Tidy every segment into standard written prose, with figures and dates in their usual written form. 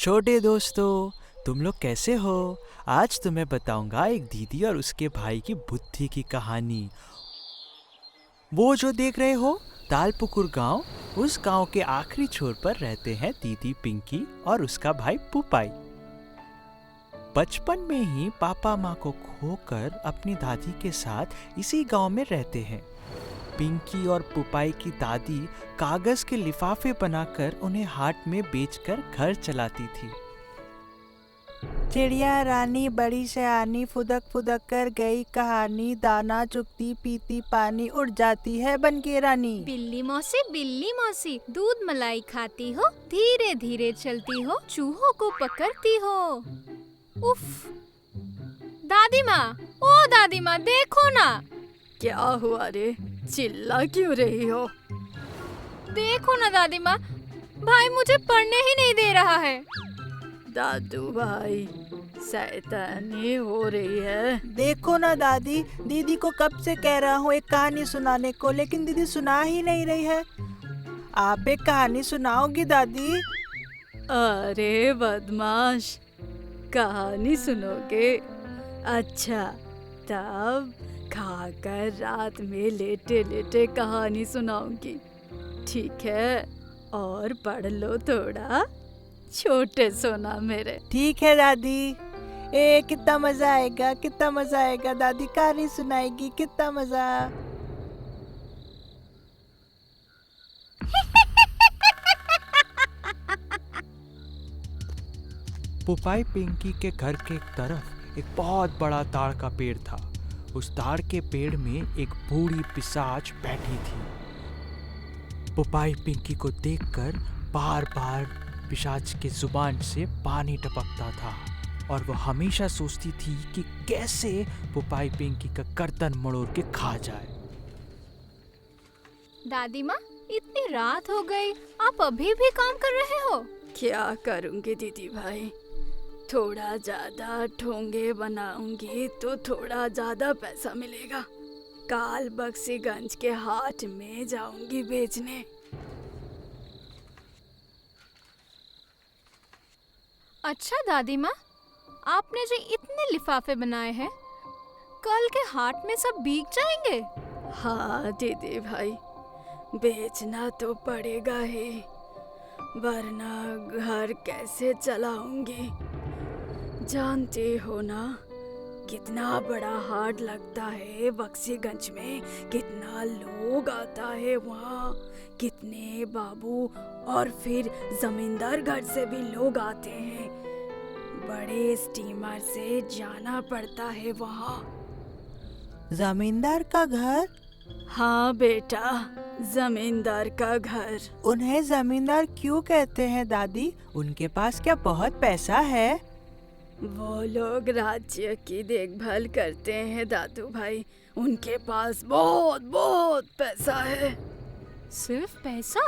छोटे दोस्तों, तुम लोग कैसे हो? आज तुम्हें बताऊंगा एक दीदी और उसके भाई की बुद्धि की कहानी। वो जो देख रहे हो, तालपुकुर गांव, उस गांव के आखिरी छोर पर रहते हैं दीदी पिंकी और उसका भाई पुपाई। बचपन में ही पापा माँ को खोकर अपनी दादी के साथ इसी गांव में रहते हैं। पिंकी और पुपाई की दादी कागज के लिफाफे बनाकर उन्हें हाट में बेचकर घर चलाती थी। चिड़िया रानी बड़ी सयानी, फुदक फुदक कर गई कहानी, दाना चुगती पीती पानी, उड़ जाती है बन के रानी। बिल्ली मौसी दूध मलाई खाती हो, धीरे धीरे चलती हो, चूहों को पकड़ती हो। उफ! दादी माँ, ओ दादी माँ, देखो ना। क्या हुआ रे? चिल्ला क्यों रही हो? देखो ना दादी माँ, भाई मुझे पढ़ने ही नहीं दे रहा है। दादू भाई, शैतानी हो रही है। देखो ना दादी, दीदी को कब से कह रहा हूँ एक कहानी सुनाने को, लेकिन दीदी सुना ही नहीं रही है। आप एक कहानी सुनाओगी दादी? अरे बदमाश, कहानी सुनोगे? अच्छा, तब खाकर रात में लेटे लेटे कहानी सुनाऊंगी, ठीक है? और पढ़ लो थोड़ा, छोटे सोना मेरे। ठीक है दादी। कितना मजा आएगा, कितना मजा आएगा। दादी कहानी सुनाएगी, कितना मजा। पुपाई पिंकी के घर के तरफ एक बहुत बड़ा ताड़ का पेड़ था। उस ताड़ के पेड़ में एक बूढ़ी पिशाच बैठी थी। पुपाई पिंकी को देखकर बार बार पिशाच की जुबान से पानी टपकता था और वो हमेशा सोचती थी कि कैसे पुपाई पिंकी का गर्दन मरोड़ के खा जाए। दादी माँ, इतनी रात हो गई, आप अभी भी काम कर रहे हो? क्या करूंगी दीदी भाई, थोड़ा ज्यादा ठोंगे बनाऊंगी तो थोड़ा ज्यादा पैसा मिलेगा। काल बख्शीगंज के हाट में जाऊंगी बेचने। अच्छा दादी माँ, आपने जो इतने लिफाफे बनाए हैं, कल के हाट में सब बिक जाएंगे? हाँ दीदी भाई, बेचना तो पड़ेगा ही, वरना घर कैसे चलाऊंगी? जानते हो ना कितना बड़ा हाट लगता है बख्शीगंज में, कितना लोग आता है वहाँ, कितने बाबू और फिर जमींदार घर से भी लोग आते हैं। बड़े स्टीमर से जाना पड़ता है वहाँ। जमींदार का घर? हाँ बेटा, जमींदार का घर। उन्हें जमींदार क्यों कहते हैं दादी? उनके पास क्या बहुत पैसा है? वो लोग राज्य की देखभाल करते हैं दादू भाई, उनके पास बहुत बहुत पैसा है। सिर्फ पैसा?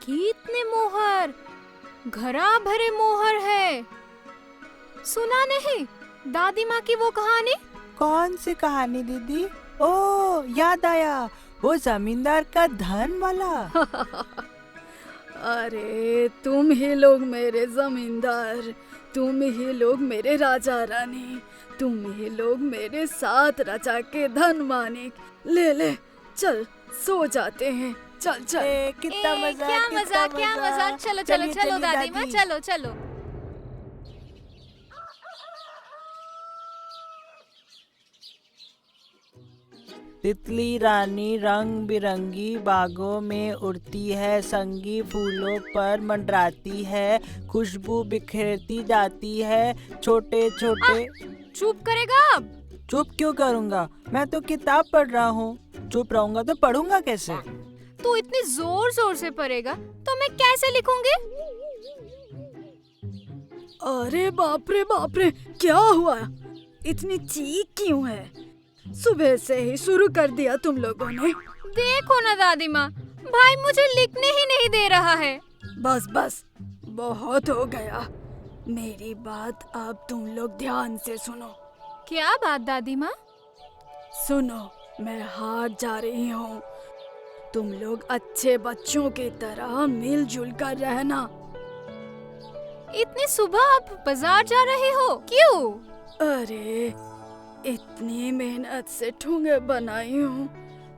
कितने मोहर, घरा भरे मोहर है। सुना नहीं दादी माँ की वो कहानी? कौन सी कहानी दीदी? ओ, याद आया, वो जमींदार का धन वाला। अरे तुम ही लोग मेरे जमींदार, तुम ही लोग मेरे राजा रानी, तुम ही लोग मेरे साथ रचा के धन मानिक। ले ले, चल सो जाते हैं, चल चल। कितना मजा, क्या कितना मजा, क्या मजा। चलो चलो चलिए, चलो चलिए दादी माँ, चलो चलो। तितली रानी रंग बिरंगी बागों में उड़ती है, संगी फूलों पर मंडराती है, खुशबू बिखेरती जाती है, छोटे छोटे। चुप करेगा अब? चुप क्यों करूँगा? मैं तो किताब पढ़ रहा हूँ। चुप रहूंगा तो पढ़ूंगा कैसे? तू इतनी जोर जोर से पढ़ेगा तो मैं कैसे लिखूंगी? अरे बाप रे, क्या हुआ? इतनी चीख क्यों है? सुबह से ही शुरू कर दिया तुम लोगों ने। देखो ना दादी माँ, भाई मुझे लिखने ही नहीं दे रहा है। बस बस, बहुत हो गया। मेरी बात अब तुम लोग ध्यान से सुनो। क्या बात दादी माँ? सुनो, मैं हाट जा रही हूँ, तुम लोग अच्छे बच्चों की तरह मिलजुल कर रहना। इतनी सुबह आप बाजार जा रहे हो, क्यों? अरे इतनी मेहनत से ठूंगे बनाई हूँ,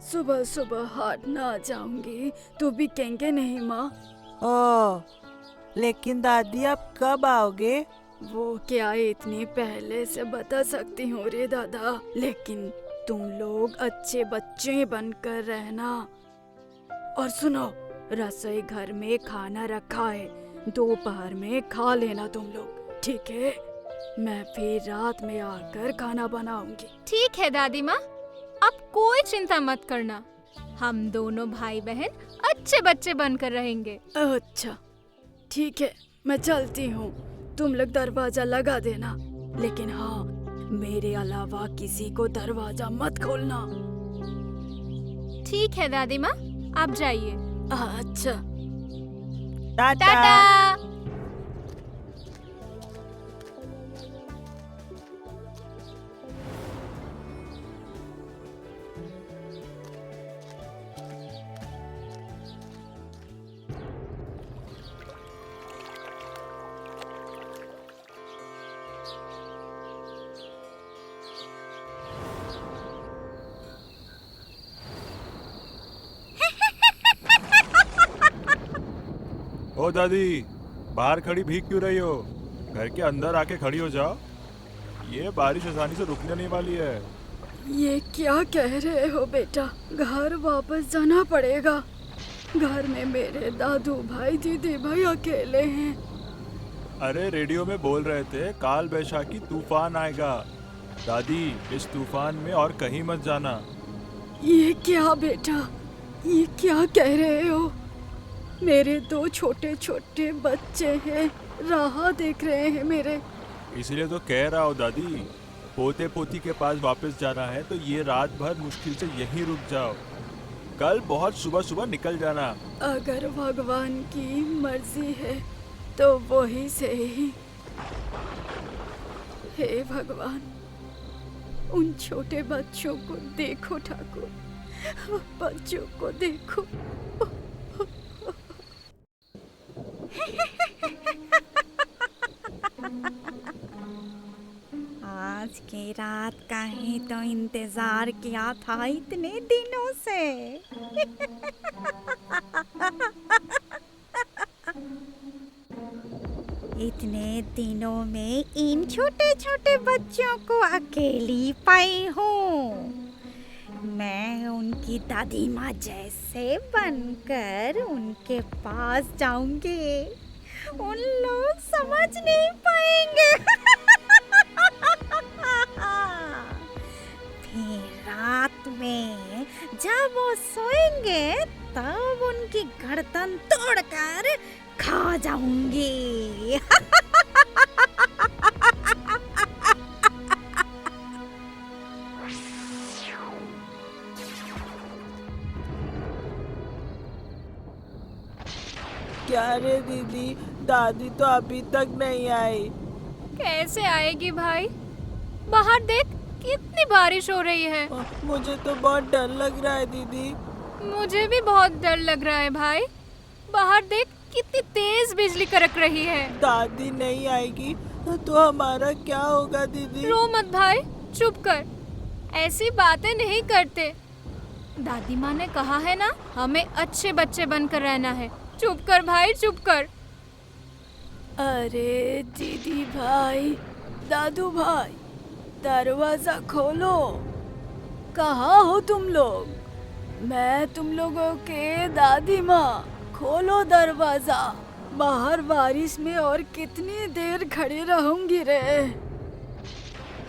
सुबह सुबह हाट ना जाऊंगी तो बिकेंगे नहीं माँ। ओह, लेकिन दादी आप कब आओगे? वो क्या इतनी पहले से बता सकती हूँ रे दादा, लेकिन तुम लोग अच्छे बच्चे बनकर रहना। और सुनो, रसोई घर में खाना रखा है, दोपहर में खा लेना तुम लोग, ठीक है? मैं फिर रात में आकर खाना बनाऊंगी। ठीक है दादी माँ, आप कोई चिंता मत करना, हम दोनों भाई बहन अच्छे बच्चे बनकर रहेंगे। अच्छा ठीक है, मैं चलती हूँ, तुम लोग दरवाजा लगा देना, लेकिन हाँ, मेरे अलावा किसी को दरवाजा मत खोलना। ठीक है दादी माँ, आप जाइए। अच्छा टाटा। टाटा। ओ दादी, बाहर खड़ी भीग क्यों रही हो? घर के अंदर आके खड़ी हो जाओ, ये बारिश आसानी से रुकने नहीं वाली है। ये क्या कह रहे हो बेटा, घर वापस जाना पड़ेगा। घर में मेरे दादू भाई दीदी भाई अकेले हैं। अरे रेडियो में बोल रहे थे काल बैशाखी तूफान आएगा। दादी, इस तूफान में और कहीं मत जाना। ये क्या बेटा, ये क्या कह रहे हो? मेरे दो छोटे छोटे बच्चे हैं, राह देख रहे हैं मेरे। इसलिए तो कह रहा हूँ दादी, पोते पोती के पास वापस जाना है तो ये रात भर मुश्किल से यहीं रुक जाओ, कल बहुत सुबह सुबह निकल जाना। अगर भगवान की मर्जी है तो वही सही। हे भगवान, उन छोटे बच्चों को देखो ठाकुर, बच्चों को देखो। आज की रात का ही तो इंतजार किया था इतने दिनों से। इतने दिनों में इन छोटे छोटे बच्चों को अकेली पाई हूँ। मैं उनकी दादी माँ जैसे बनकर उनके पास जाऊंगी, उन लोग समझ नहीं पाएंगे। फिर रात में जब वो सोएंगे तब उनकी गर्दन तोड़कर खा जाऊंगी। क्या रे दीदी, दादी तो अभी तक नहीं आई। कैसे आएगी भाई? बाहर देख, कितनी बारिश हो रही है। मुझे तो बहुत डर लग रहा है दीदी। मुझे भी बहुत डर लग रहा है भाई। बाहर देख, कितनी तेज बिजली कड़क रही है। दादी नहीं आएगी तो हमारा क्या होगा दीदी? रो मत भाई, चुप कर, ऐसी बातें नहीं करते। दादी माँ ने कहा है ना, हमें अच्छे बच्चे बनकर रहना है। चुप कर भाई, चुप कर। अरे दीदी भाई, दादू भाई, दरवाजा खोलो। कहाँ हो तुम लोग? मैं तुम लोगों के दादी माँ, खोलो दरवाजा। बाहर बारिश में और कितनी देर खड़ी रहूंगी रे?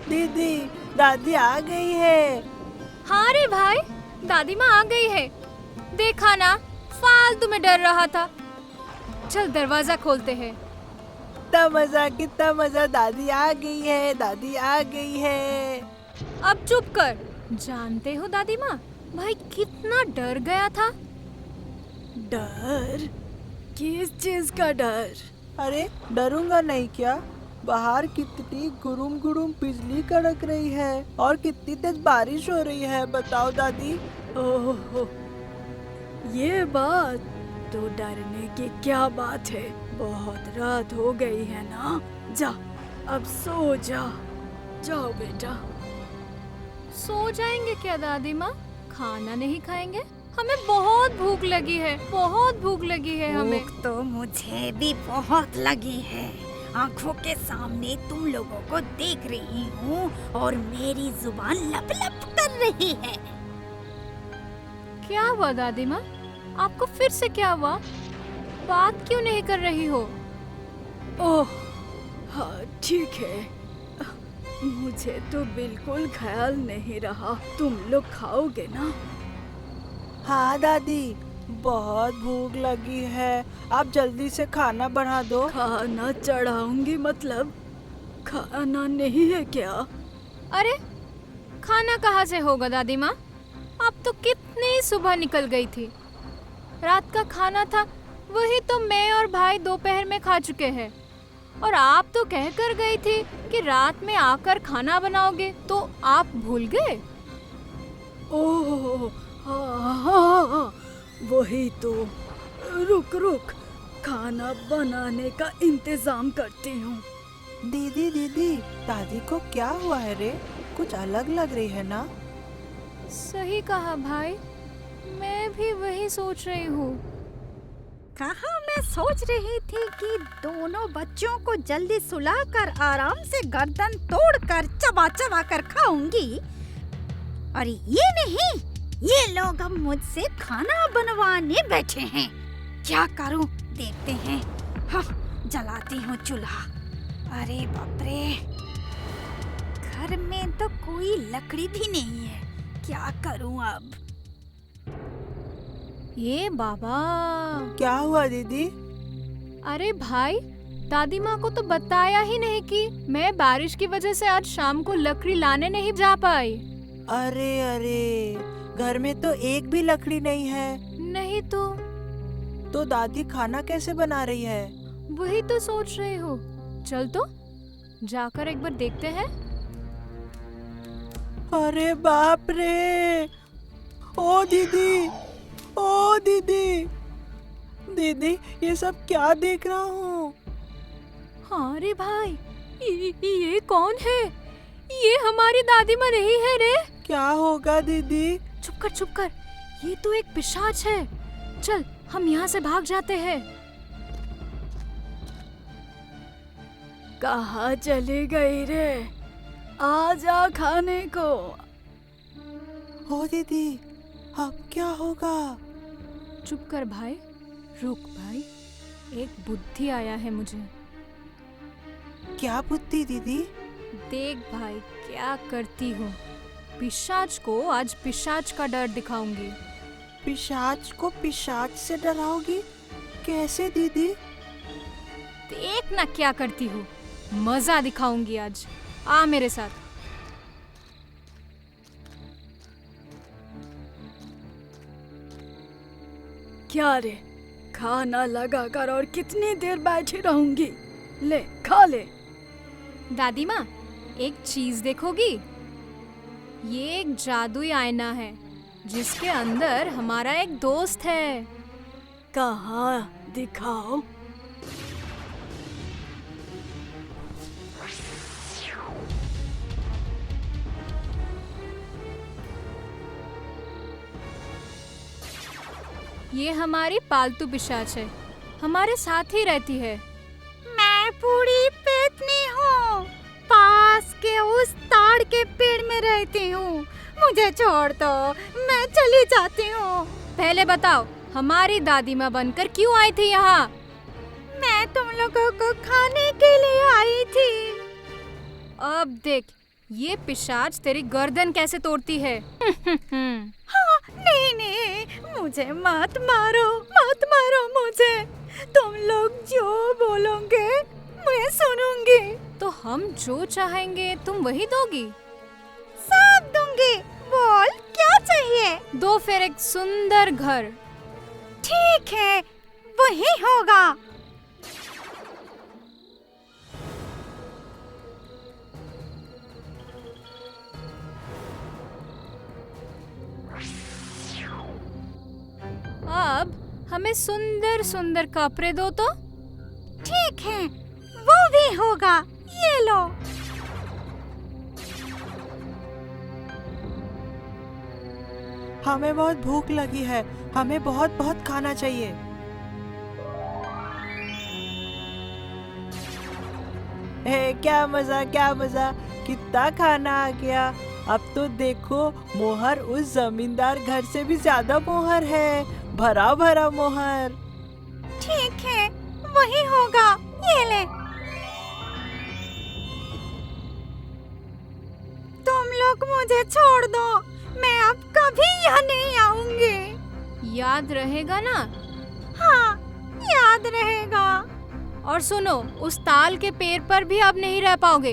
दीदी, दादी आ गई है। हाँ रे भाई, दादी माँ आ गई है। देखा ना, फालतू में डर रहा था। चल दरवाजा खोलते हैं। कितना मजा, दादी आ गई है, दादी आ गई है। अब चुप कर। जानते हो दादी माँ, भाई कितना डर गया था। डर? किस चीज का डर? अरे डरूंगा नहीं क्या? बाहर कितनी गुरुम गुरुम बिजली कड़क रही है और कितनी तेज बारिश हो रही है, बताओ दादी। ओह, ये बात। तो डरने की क्या बात है, बहुत रात हो गई है ना। जा, अब सो जा। जाओ बेटा। सो जाएंगे क्या दादी माँ? खाना नहीं खाएंगे? हमें बहुत भूख लगी है, बहुत भूख लगी है हमें। भूख तो मुझे भी बहुत लगी है। आंखों के सामने तुम लोगों को देख रही हूँ और मेरी जुबान लप लप कर रही है। क्या हुआ दादी माँ? आपको फिर से क्या हुआ? बात क्यों नहीं कर रही हो? ओह हाँ ठीक है, मुझे तो बिल्कुल ख्याल नहीं रहा। तुम लोग खाओगे ना? हाँ दादी, बहुत भूख लगी है, आप जल्दी से खाना बढ़ा दो। खाना चढ़ाऊंगी मतलब खाना नहीं है क्या? अरे खाना कहाँ से होगा दादी माँ? आप तो कितनी सुबह निकल गई थी। रात का खाना था, वही तो मैं और भाई दोपहर में खा चुके हैं। और आप तो कह कर गई थी कि रात में आकर खाना बनाओगे, तो आप भूल गए? ओह हाँ, वही तो। रुक रुक, खाना बनाने का इंतजाम करती हूँ। दीदी दीदी, दादी को क्या हुआ है रे? कुछ अलग लग रही है ना? सही कहा भाई, मैं भी वही सोच रही हूँ। कहाँ मैं सोच रही थी कि दोनों बच्चों को जल्दी सुलाकर आराम से गर्दन तोड़कर चबा चबा कर खाऊंगी, और ये नहीं, ये लोग अब मुझसे खाना बनवाने बैठे हैं। क्या करूं देखते हैं। हाँ, जलाती हूँ चूल्हा। अरे बाप रे, घर में तो कोई लकड़ी भी नहीं है, क्या करूं अब। ये बाबा, क्या हुआ दीदी? अरे भाई, दादी माँ को तो बताया ही नहीं कि मैं बारिश की वजह से आज शाम को लकड़ी लाने नहीं जा पाई। अरे अरे, घर में तो एक भी लकड़ी नहीं है। नहीं तो दादी खाना कैसे बना रही है? वही तो सोच रही हूँ। चल तो जाकर एक बार देखते हैं। अरे बाप रे! ओ दीदी, ओ दीदी, दीदी ये सब क्या देख रहा हूँ? हाँ रे भाई, ये कौन है? ये हमारी दादी माँ नहीं है रे। क्या होगा दीदी? चुप कर, ये तो एक पिशाच है। चल हम यहाँ से भाग जाते हैं। कहाँ चली गई रे? आ जा खाने को। ओ दीदी, अब क्या होगा? चुप कर भाई, रुक भाई, एक बुद्धि आया है मुझे। क्या बुद्धि दीदी? देख भाई क्या करती हूँ। पिशाच को आज पिशाच का डर दिखाऊंगी। पिशाच को पिशाच से डराओगी? कैसे दीदी? देख ना क्या करती हूँ, मजा दिखाऊंगी आज। आ मेरे साथ। क्या रे, खाना लगा कर और कितनी देर बैठी रहूंगी? ले खा ले। दादी माँ, एक चीज देखोगी? ये एक जादुई आईना है जिसके अंदर हमारा एक दोस्त है। कहाँ दिखाओ। ये हमारी पालतू पिशाच है, हमारे साथ ही रहती है। मैं बूढ़ी पेतनी हूँ, पास के उस ताड़ के पेड़ में रहती हूँ। मुझे छोड़ दो, मैं चली जाती हूँ। पहले बताओ, हमारी दादी माँ बनकर क्यों आई थी यहाँ? मैं तुम लोगों को खाने के लिए आई थी। अब देख, ये पिशाच तेरी गर्दन कैसे तोड़ती है। हाँ, नहीं, मुझे मत मारो मुझे। तुम लोग जो बोलोगे मैं सुनूंगी। तो हम जो चाहेंगे तुम वही दोगी? सब दूंगी। बोल क्या चाहिए? दो फिर एक सुंदर घर। ठीक है, वही होगा। अब हमें सुंदर सुंदर कपड़े दो तो। ठीक है, वो भी होगा। ये लो। हमें बहुत भूख लगी है, हमें बहुत बहुत खाना चाहिए। क्या मजा, क्या मजा, कितना खाना आ गया। अब तो देखो, मोहर उस जमींदार घर से भी ज्यादा मोहर है, भरा भरा मोहर। ठीक है, वही होगा। ये ले। तुम लोग मुझे छोड़ दो, मैं अब कभी यहाँ नहीं आऊंगी। याद रहेगा ना? हाँ, याद रहेगा। और सुनो, उस ताल के पेड़ पर भी अब नहीं रह पाओगे।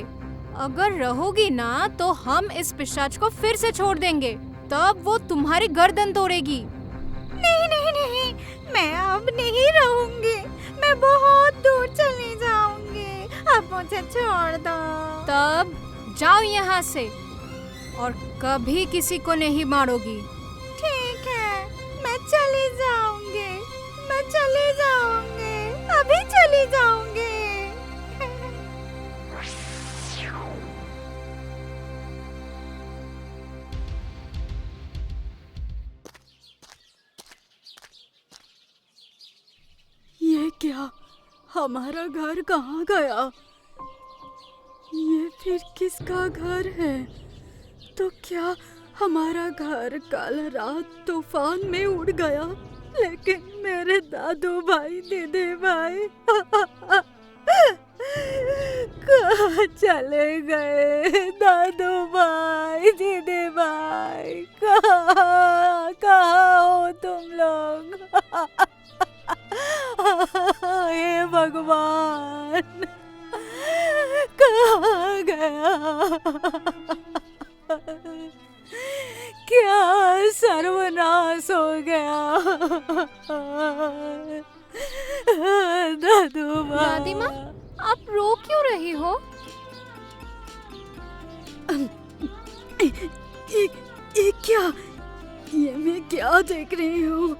अगर रहोगी ना तो हम इस पिशाच को फिर से छोड़ देंगे, तब वो तुम्हारी गर्दन तोड़ेगी। नहीं नहीं नहीं, मैं अब नहीं रहूंगी। मैं बहुत दूर चली जाऊंगी। अब मुझे छोड़ दो। तब जाओ यहाँ से और कभी किसी को नहीं मारोगी। ठीक है, मैं चली जाऊंगी। मैं चली जाऊंगी, अभी चली जाऊंगी। ये क्या? हमारा घर कहाँ गया? ये फिर किसका घर है? तो क्या हमारा घर कल रात तूफान में उड़ गया? लेकिन मेरे दादू भाई, दीदी भाई कहाँ चले गए? दादू भाई, दीदी भाई, कहाँ कहाँ हो तुम लोग? हे भगवान, कहाँ गया? क्या सर्वनाश हो गया? दादू माँ, दादी माँ, आप रो क्यों रही हो? ये क्या? ये मैं क्या देख रही हूँ?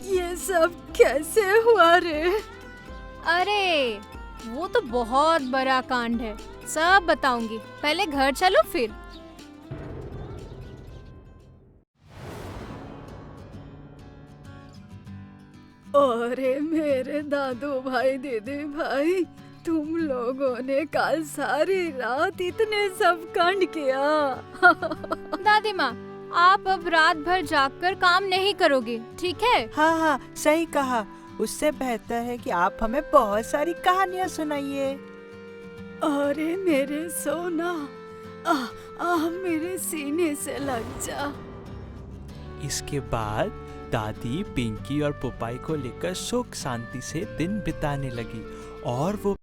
ये सब कैसे हुआ रे? अरे वो तो बहुत बड़ा कांड है, सब बताऊंगी। पहले घर चलो फिर। अरे मेरे दादू भाई, दीदी भाई, तुम लोगों ने कल सारी रात इतने सब कांड किया। दादी माँ, आप अब रात भर जागकर काम नहीं करोगे, ठीक है? हाँ हाँ, सही कहा। उससे बेहतर है कि आप हमें बहुत सारी कहानियाँ सुनाइए। अरे मेरे सोना, मेरे सीने से लग जा। इसके बाद दादी पिंकी और पुपाई को लेकर सुख शांति से दिन बिताने लगी और वो